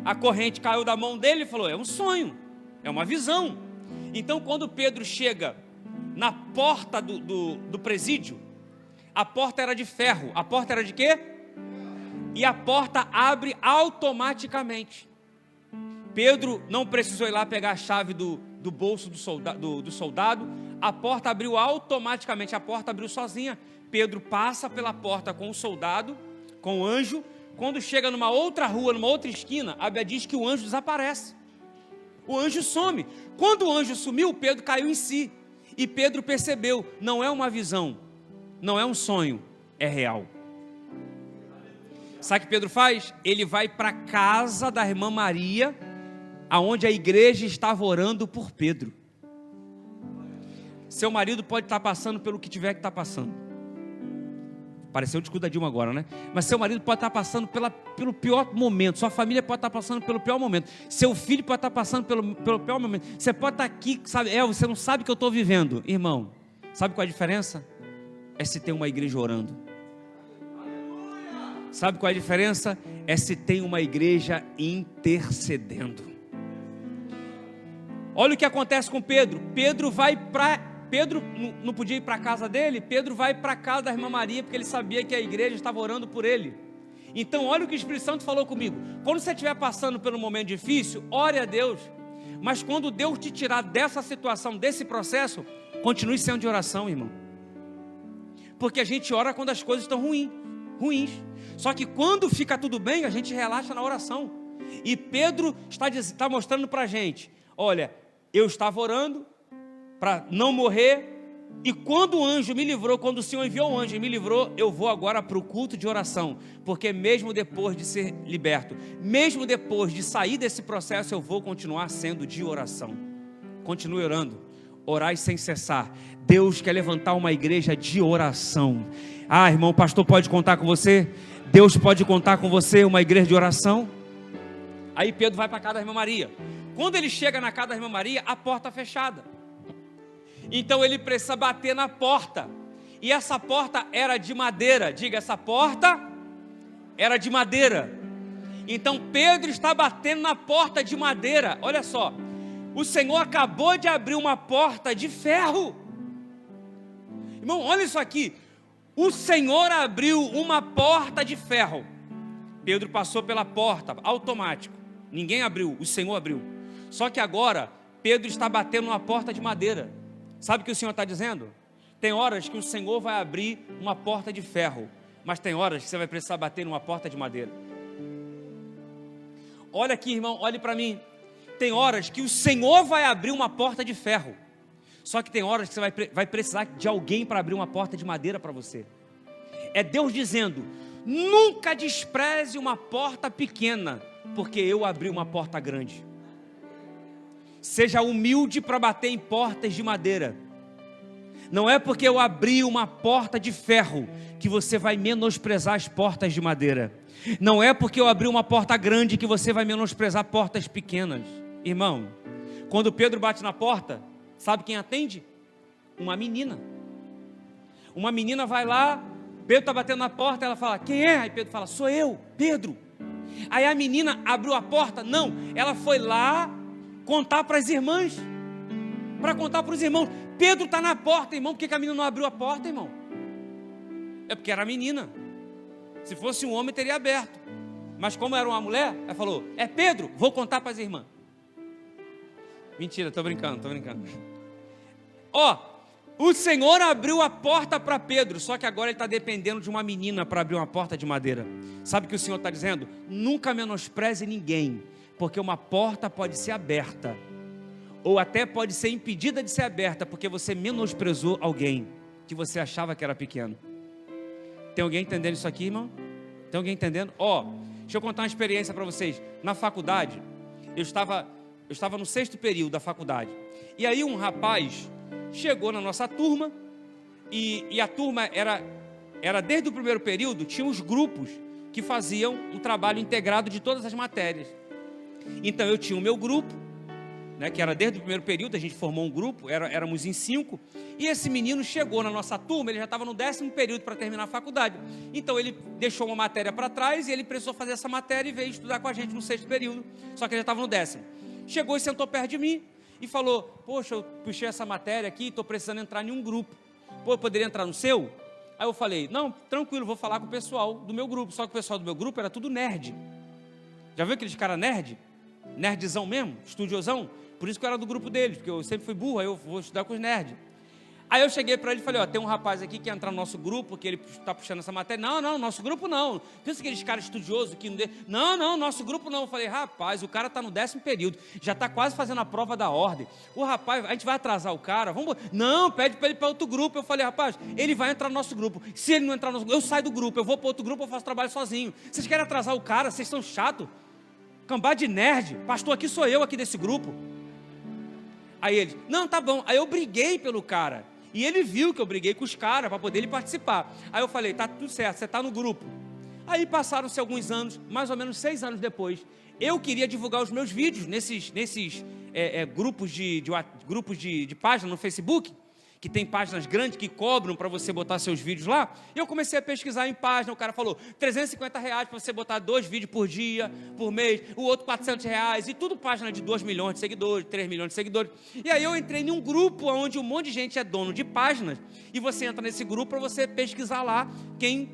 A corrente caiu da mão dele e falou: é um sonho, é uma visão. Então quando Pedro chega na porta do presídio, a porta era de ferro. A porta era de quê? E a porta abre automaticamente. Pedro não precisou ir lá pegar a chave do bolso do soldado. A porta abriu automaticamente, a porta abriu sozinha. Pedro passa pela porta com o soldado, com o anjo. Quando chega numa outra rua, numa outra esquina, a Bíblia diz que o anjo desaparece. O anjo some. Quando o anjo sumiu, Pedro caiu em si. E Pedro percebeu, não é uma visão, não é um sonho, é real. Sabe o que Pedro faz? Ele vai para a casa da irmã Maria, aonde a igreja estava orando por Pedro. Seu marido pode estar passando pelo que tiver que estar passando. Pareceu o discurso da Dilma agora, né? Mas seu marido pode estar passando pelo pior momento. Sua família pode estar passando pelo pior momento. Seu filho pode estar passando pelo pior momento. Você pode estar aqui, você não sabe o que eu estou vivendo. Irmão, sabe qual é a diferença? É se tem uma igreja orando. Sabe qual é a diferença? É se tem uma igreja intercedendo. Olha o que acontece com Pedro. Pedro não podia ir para a casa dele. Pedro vai para a casa da irmã Maria, porque ele sabia que a igreja estava orando por ele. Então olha o que o Espírito Santo falou comigo: quando você estiver passando por um momento difícil, ore a Deus. Mas quando Deus te tirar dessa situação, desse processo, continue sendo de oração, irmão. Porque a gente ora quando as coisas estão ruins. Só que quando fica tudo bem, a gente relaxa na oração. E Pedro está mostrando para a gente: olha, eu estava orando para não morrer, e quando o anjo me livrou, quando o Senhor enviou o anjo e me livrou, eu vou agora para o culto de oração, porque mesmo depois de ser liberto, mesmo depois de sair desse processo, eu vou continuar sendo de oração. Continue orando, orai sem cessar. Deus quer levantar uma igreja de oração. Ah, irmão, o pastor pode contar com você? Deus pode contar com você, uma igreja de oração? Aí Pedro vai para a casa da irmã Maria. Quando ele chega na casa da irmã Maria, a porta fechada. Então ele precisa bater na porta. E essa porta era de madeira. Diga, essa porta era de madeira. Então Pedro está batendo na porta de madeira. Olha só, O Senhor acabou de abrir uma porta de ferro. Irmão, olha isso aqui. O Senhor abriu uma porta de ferro. Pedro passou pela porta, automático. Ninguém abriu, o Senhor abriu. Só que agora, Pedro está batendo numa porta de madeira. Sabe o que o Senhor está dizendo? Tem horas que o Senhor vai abrir uma porta de ferro, mas tem horas que você vai precisar bater numa porta de madeira. Olha aqui, irmão, olhe para mim. Tem horas que o Senhor vai abrir uma porta de ferro, só que tem horas que você vai precisar de alguém para abrir uma porta de madeira para você. É Deus dizendo: nunca despreze uma porta pequena, porque eu abri uma porta grande. Seja humilde para bater em portas de madeira. Não é porque eu abri uma porta de ferro que você vai menosprezar as portas de madeira. Não é porque eu abri uma porta grande que você vai menosprezar portas pequenas. Irmão, quando Pedro bate na porta, sabe quem atende? Uma menina. Uma menina vai lá, Pedro está batendo na porta, ela fala: quem é? Aí Pedro fala: sou eu, Pedro. Aí a menina abriu a porta? Não, ela foi lá contar para as irmãs, para contar para os irmãos. Pedro está na porta, irmão. Por que a menina não abriu a porta, irmão? É porque era menina. Se fosse um homem, teria aberto. Mas como era uma mulher, ela falou: é Pedro, vou contar para as irmãs. Mentira, estou brincando. Ó, o Senhor abriu a porta para Pedro, só que agora ele está dependendo de uma menina para abrir uma porta de madeira. Sabe o que o Senhor está dizendo? Nunca menospreze ninguém, porque uma porta pode ser aberta, ou até pode ser impedida de ser aberta, porque você menosprezou alguém que você achava que era pequeno. Tem alguém entendendo isso aqui, irmão? Tem alguém entendendo? Ó, deixa eu contar uma experiência para vocês. Na faculdade, eu estava no 6º período da faculdade, e aí um rapaz chegou na nossa turma, e a turma era desde o primeiro período, tinha os grupos que faziam um trabalho integrado de todas as matérias. Então eu tinha o meu grupo, né, que era desde o primeiro período, a gente formou um grupo, éramos em 5, e esse menino chegou na nossa turma, ele já estava no 10º período para terminar a faculdade. Então ele deixou uma matéria para trás, e ele precisou fazer essa matéria e veio estudar com a gente no 6º período, só que ele já estava no 10º. Chegou e sentou perto de mim, e falou: poxa, eu puxei essa matéria aqui, estou precisando entrar em um grupo. Pô, eu poderia entrar no seu? Aí eu falei: não, tranquilo, vou falar com o pessoal do meu grupo. Só que o pessoal do meu grupo era tudo nerd. Já viu aqueles caras nerd? Nerdzão mesmo, estudiosão? Por isso que eu era do grupo deles, porque eu sempre fui burro, aí eu vou estudar com os nerds. Aí eu cheguei para ele e falei: ó, tem um rapaz aqui que quer entrar no nosso grupo, que ele está puxando essa matéria. Não, nosso grupo não. Pensa aqueles caras estudiosos que não, nosso grupo não. Eu falei: rapaz, o cara está no 10º período, já está quase fazendo a prova da ordem. O rapaz, a gente vai atrasar o cara, vamos. Não, pede para ele para outro grupo. Eu falei: rapaz, ele vai entrar no nosso grupo. Se ele não entrar no nosso grupo, eu saio do grupo, eu vou para outro grupo, eu faço trabalho sozinho. Vocês querem atrasar o cara? Vocês são chatos. Cambá de nerd. Pastor, aqui sou eu aqui desse grupo. Aí ele: não, tá bom. Aí eu briguei pelo cara. E ele viu que eu briguei com os caras para poder ele participar. Aí eu falei: tá tudo certo, você está no grupo. Aí passaram-se alguns anos, mais ou menos 6 anos depois, eu queria divulgar os meus vídeos nesses grupos de página no Facebook, que tem páginas grandes que cobram para você botar seus vídeos lá. E eu comecei a pesquisar em página. O cara falou: R$350 para você botar 2 vídeos por dia, por mês. O outro R$400, e tudo página de 2 milhões de seguidores, 3 milhões de seguidores. E aí eu entrei em um grupo onde um monte de gente é dono de páginas, e você entra nesse grupo para você pesquisar lá quem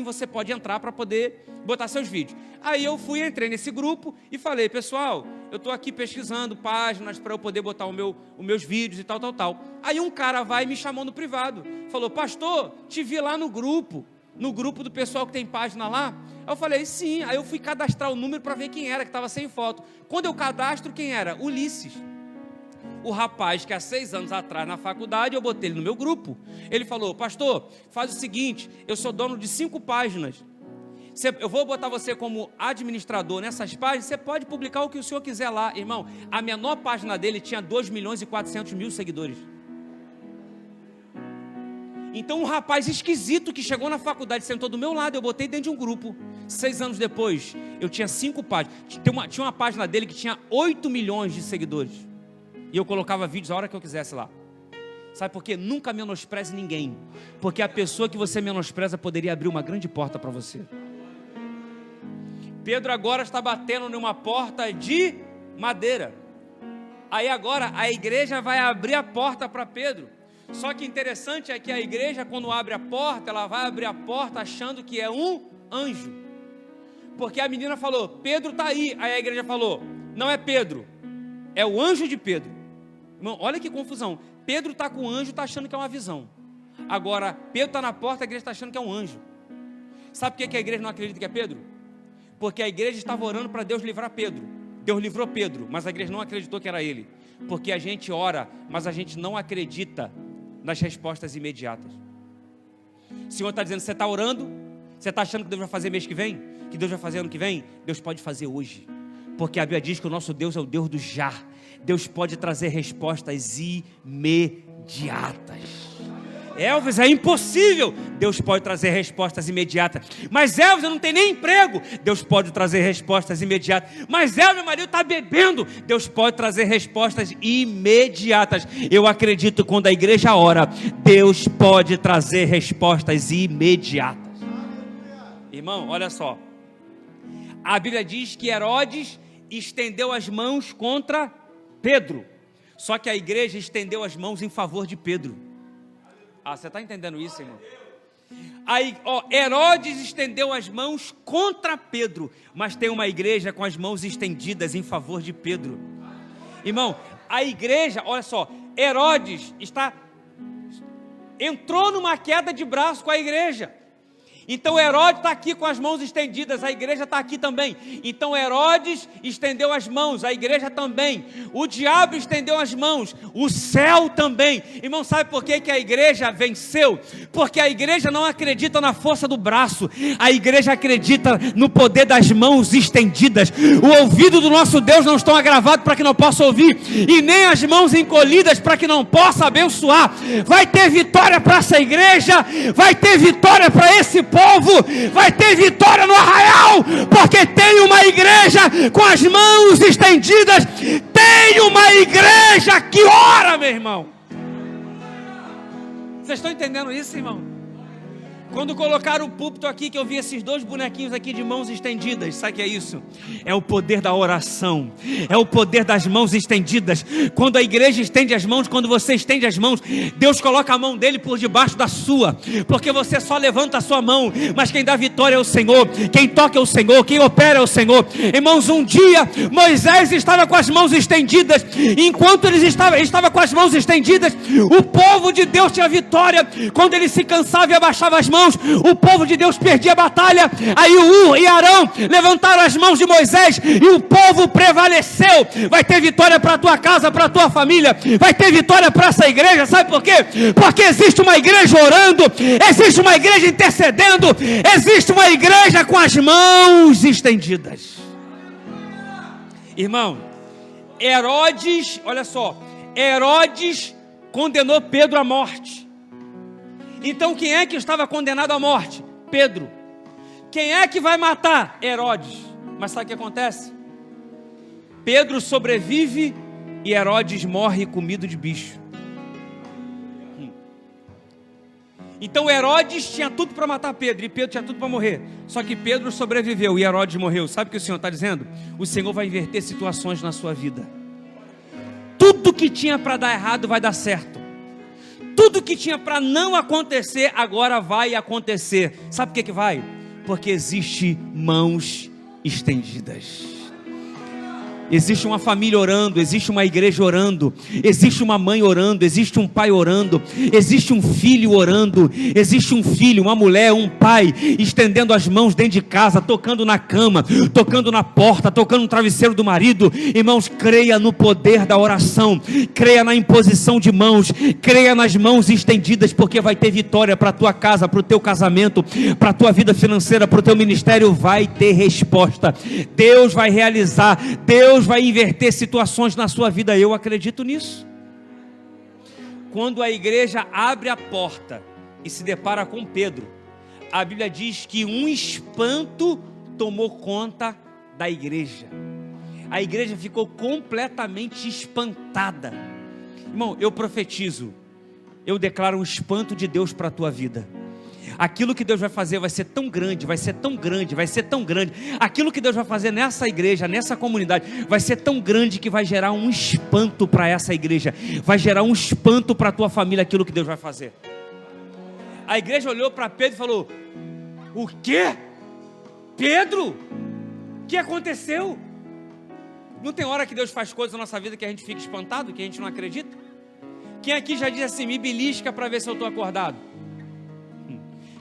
você pode entrar para poder botar seus vídeos. Aí eu entrei nesse grupo e falei: pessoal, eu estou aqui pesquisando páginas para eu poder botar os meus vídeos e tal. Aí um cara vai e me chamou no privado, falou: pastor, te vi lá no grupo do pessoal que tem página lá. Aí eu falei: sim. Aí eu fui cadastrar o número para ver quem era, que estava sem foto. Quando eu cadastro, quem era? Ulisses. O rapaz que há 6 anos atrás na faculdade, eu botei ele no meu grupo. Ele falou: pastor, faz o seguinte, eu sou dono de 5 páginas. Eu vou botar você como administrador nessas páginas, você pode publicar o que o senhor quiser lá. Irmão, a menor página dele tinha 2.400.000 seguidores. Então um rapaz esquisito que chegou na faculdade, sentou do meu lado, eu botei dentro de um grupo. 6 anos depois, eu tinha 5 páginas. Tinha uma página dele que tinha 8 milhões de seguidores. E eu colocava vídeos a hora que eu quisesse lá. Sabe por quê? Nunca menospreze ninguém, porque a pessoa que você menospreza poderia abrir uma grande porta para você. Pedro agora está batendo numa porta de madeira. Aí agora a igreja vai abrir a porta para Pedro. Só que interessante é que a igreja, quando abre a porta, ela vai abrir a porta achando que é um anjo. Porque a menina falou, Pedro está aí. Aí a igreja falou, não é Pedro, é o anjo de Pedro. Irmão, olha que confusão. Pedro está com o anjo, está achando que é uma visão. Agora, Pedro está na porta, a igreja está achando que é um anjo. Sabe por que a igreja não acredita que é Pedro? Porque a igreja estava orando para Deus livrar Pedro. Deus livrou Pedro, mas a igreja não acreditou que era ele. Porque a gente ora, mas a gente não acredita nas respostas imediatas. O Senhor está dizendo, você está orando? Você está achando que Deus vai fazer mês que vem? Que Deus vai fazer ano que vem? Deus pode fazer hoje. Porque a Bíblia diz que o nosso Deus é o Deus do já. Deus pode trazer respostas imediatas. Elvis, é impossível. Deus pode trazer respostas imediatas. Mas Elvis, eu não tenho nem emprego. Deus pode trazer respostas imediatas. Mas Elvis, meu marido está bebendo. Deus pode trazer respostas imediatas. Eu acredito que quando a igreja ora, Deus pode trazer respostas imediatas. Irmão, olha só. A Bíblia diz que Herodes estendeu as mãos contra Pedro. Só que a igreja estendeu as mãos em favor de Pedro. Ah, você está entendendo isso, irmão? Aí, Herodes estendeu as mãos contra Pedro, mas tem uma igreja com as mãos estendidas em favor de Pedro. Irmão, a igreja, olha só, Herodes entrou numa queda de braço com a igreja. Então Herodes está aqui com as mãos estendidas, a igreja está aqui também. Então Herodes estendeu as mãos, a igreja também. O diabo estendeu as mãos, o céu também. Irmão, sabe por que a igreja venceu? Porque a igreja não acredita na força do braço, a igreja acredita no poder das mãos estendidas. O ouvido do nosso Deus não está agravado para que não possa ouvir, e nem as mãos encolhidas para que não possa abençoar. Vai ter vitória para essa igreja, vai ter vitória para esse povo, vai ter vitória no arraial, porque tem uma igreja com as mãos estendidas, tem uma igreja que ora, meu irmão. Vocês estão entendendo isso, irmão? Quando colocaram o púlpito aqui, que eu vi esses dois bonequinhos aqui de mãos estendidas, sabe o que é isso? É o poder da oração, é o poder das mãos estendidas. Quando a igreja estende as mãos, quando você estende as mãos, Deus coloca a mão dele por debaixo da sua, porque você só levanta a sua mão, mas quem dá vitória é o Senhor, quem toca é o Senhor, quem opera é o Senhor. Irmãos, um dia Moisés estava com as mãos estendidas, enquanto ele estava com as mãos estendidas, o povo de Deus tinha vitória. Quando ele se cansava e abaixava as mãos, o povo de Deus perdia a batalha. Aí Ur e Arão levantaram as mãos de Moisés e o povo prevaleceu. Vai ter vitória para a tua casa, para a tua família, vai ter vitória para essa igreja. Sabe por quê? Porque existe uma igreja orando, existe uma igreja intercedendo, existe uma igreja com as mãos estendidas. Irmão, Herodes, olha só, Herodes condenou Pedro à morte. Então quem é que estava condenado à morte? Pedro. Quem é que vai matar? Herodes. Mas sabe o que acontece? Pedro sobrevive e Herodes morre comido de bicho. Então Herodes tinha tudo para matar Pedro e Pedro tinha tudo para morrer. Só que Pedro sobreviveu e Herodes morreu. Sabe o que o Senhor está dizendo? O Senhor vai inverter situações na sua vida. Tudo que tinha para dar errado vai dar certo. Tudo que tinha para não acontecer, agora vai acontecer. Sabe por que vai? Porque existe mãos estendidas. Existe uma família orando, existe uma igreja orando, existe uma mãe orando, existe um pai orando, existe um filho orando, existe um filho, uma mulher, um pai estendendo as mãos dentro de casa, tocando na cama, tocando na porta, tocando no travesseiro do marido. Irmãos, creia no poder da oração, creia na imposição de mãos, creia nas mãos estendidas, porque vai ter vitória para a tua casa, para o teu casamento, para a tua vida financeira, para o teu ministério. Vai ter resposta. Deus vai realizar, Deus vai inverter situações na sua vida. Eu acredito nisso. Quando a igreja abre a porta e se depara com Pedro, a Bíblia diz que um espanto tomou conta da igreja. A igreja ficou completamente espantada. Irmão, eu profetizo, eu declaro um espanto de Deus para a tua vida. aquilo que Deus vai fazer vai ser tão grande, vai ser tão grande, vai ser tão grande. Aquilo que Deus vai fazer nessa igreja, nessa comunidade, vai ser tão grande que vai gerar um espanto para essa igreja, vai gerar um espanto para a tua família, aquilo que Deus vai fazer. A igreja olhou para Pedro e falou: o quê? Pedro? O que aconteceu? Não tem hora que Deus faz coisas na nossa vida que a gente fica espantado, que a gente não acredita? Quem aqui já diz assim: me belisca para ver se eu estou acordado?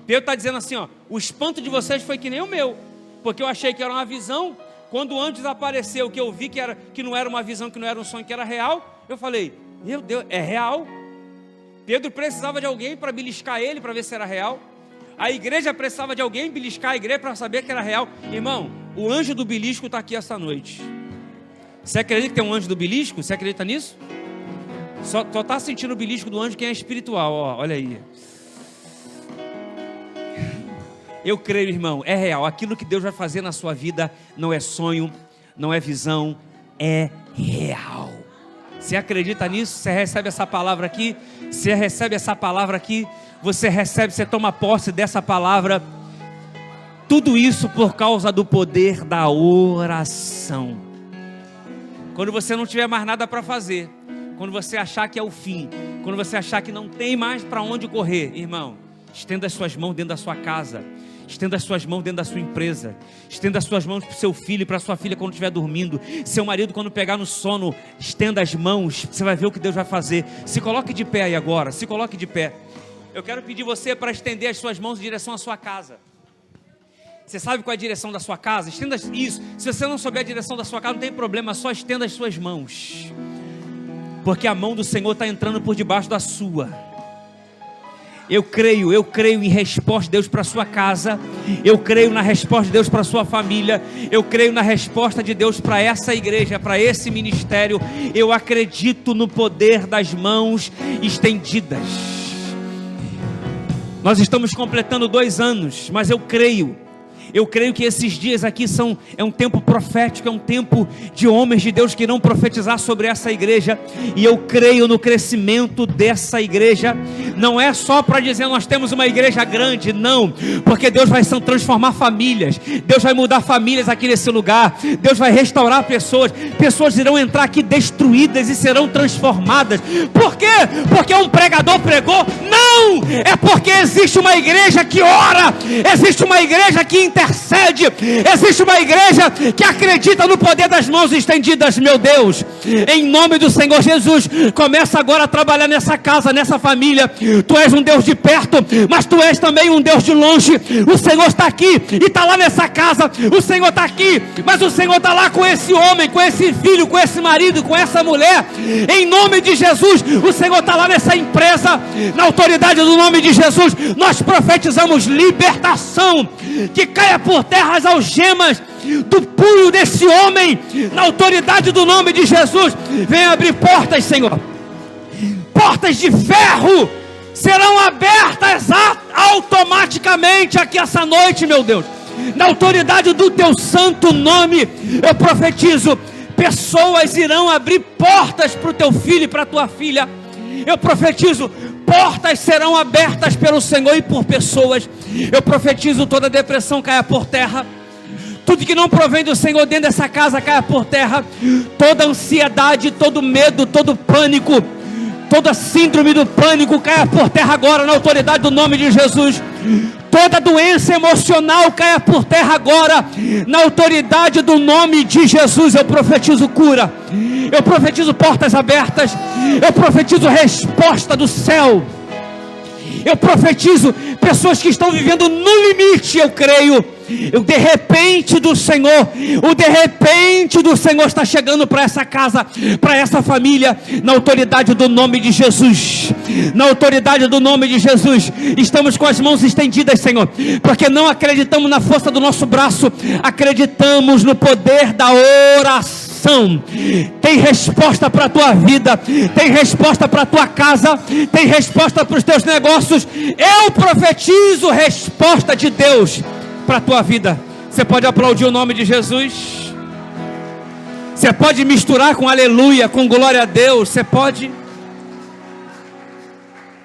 Pedro está dizendo assim, ó: o espanto de vocês foi que nem o meu, porque eu achei que era uma visão. Quando o anjo desapareceu, que eu vi que não era uma visão, que não era um sonho, que era real, eu falei: meu Deus, é real. Pedro precisava de alguém para beliscar ele, para ver se era real. A igreja precisava de alguém beliscar a igreja para saber que era real. Irmão, o anjo do belisco está aqui essa noite. Você acredita que tem um anjo do belisco? Você acredita nisso? Só está sentindo o belisco do anjo quem é espiritual, ó, olha aí. Eu creio, irmão, é real. Aquilo que Deus vai fazer na sua vida não é sonho, não é visão, é real. Você acredita nisso? Você recebe essa palavra aqui? Você recebe essa palavra aqui? Você recebe, você toma posse dessa palavra. Tudo isso por causa do poder da oração. Quando você não tiver mais nada para fazer, quando você achar que é o fim, quando você achar que não tem mais para onde correr, irmão, estenda as suas mãos dentro da sua casa, estenda as suas mãos dentro da sua empresa, estenda as suas mãos para o seu filho e para a sua filha quando estiver dormindo, seu marido quando pegar no sono, estenda as mãos, você vai ver o que Deus vai fazer. Se coloque de pé aí agora, se coloque de pé. Eu quero pedir você para estender as suas mãos em direção à sua casa. Você sabe qual é a direção da sua casa? Estenda isso. Se você não souber a direção da sua casa, não tem problema, só estenda as suas mãos, porque a mão do Senhor está entrando por debaixo da sua. Eu creio em resposta de Deus para a sua casa. Eu creio na resposta de Deus para a sua família. Eu creio na resposta de Deus para essa igreja, para esse ministério. Eu acredito no poder das mãos estendidas. Nós estamos completando 2 anos, mas eu creio que esses dias aqui é um tempo profético, é um tempo de homens de Deus que irão profetizar sobre essa igreja, e eu creio no crescimento dessa igreja. Não é só para dizer nós temos uma igreja grande, não, porque Deus vai transformar famílias, Deus vai mudar famílias aqui nesse lugar, Deus vai restaurar pessoas irão entrar aqui destruídas e serão transformadas. Por quê? Porque um pregador pregou? Não, é porque existe uma igreja que ora, existe uma igreja que intercede, existe uma igreja que acredita no poder das mãos estendidas. Meu Deus, em nome do Senhor Jesus, começa agora a trabalhar nessa casa, nessa família. Tu és um Deus de perto, mas tu és também um Deus de longe. O Senhor está aqui e está lá nessa casa. O Senhor está aqui, mas o Senhor está lá com esse homem, com esse filho, com esse marido, com essa mulher. Em nome de Jesus, o Senhor está lá nessa empresa. Na autoridade do nome de Jesus, nós profetizamos libertação, que caia por terra as algemas do punho desse homem. Na autoridade do nome de Jesus, venha abrir portas, Senhor. Portas de ferro serão abertas automaticamente aqui essa noite, meu Deus. Na autoridade do teu santo nome, eu profetizo: pessoas irão abrir portas para o teu filho e para a tua filha. Eu profetizo: portas serão abertas pelo Senhor e por pessoas. Eu profetizo: toda depressão caia por terra, tudo que não provém do Senhor dentro dessa casa caia por terra, toda ansiedade, todo medo, todo pânico, toda síndrome do pânico caia por terra agora, na autoridade do nome de Jesus. Toda doença emocional caia por terra agora, na autoridade do nome de Jesus. Eu profetizo cura, eu profetizo portas abertas, eu profetizo resposta do céu, eu profetizo pessoas que estão vivendo no limite. Eu creio, o de repente do Senhor, o de repente do Senhor está chegando para essa casa, para essa família, na autoridade do nome de Jesus. Na autoridade do nome de Jesus, estamos com as mãos estendidas, Senhor, porque não acreditamos na força do nosso braço, acreditamos no poder da oração. Tem resposta para a tua vida, tem resposta para a tua casa, tem resposta para os teus negócios. Eu profetizo resposta de Deus para a tua vida. Você pode aplaudir o nome de Jesus? Você pode misturar com aleluia, com glória a Deus? Você pode?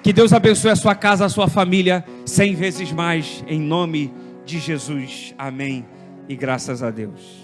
Que Deus abençoe a sua casa, a sua família. 100 vezes mais, em nome de Jesus. Amém. E graças a Deus.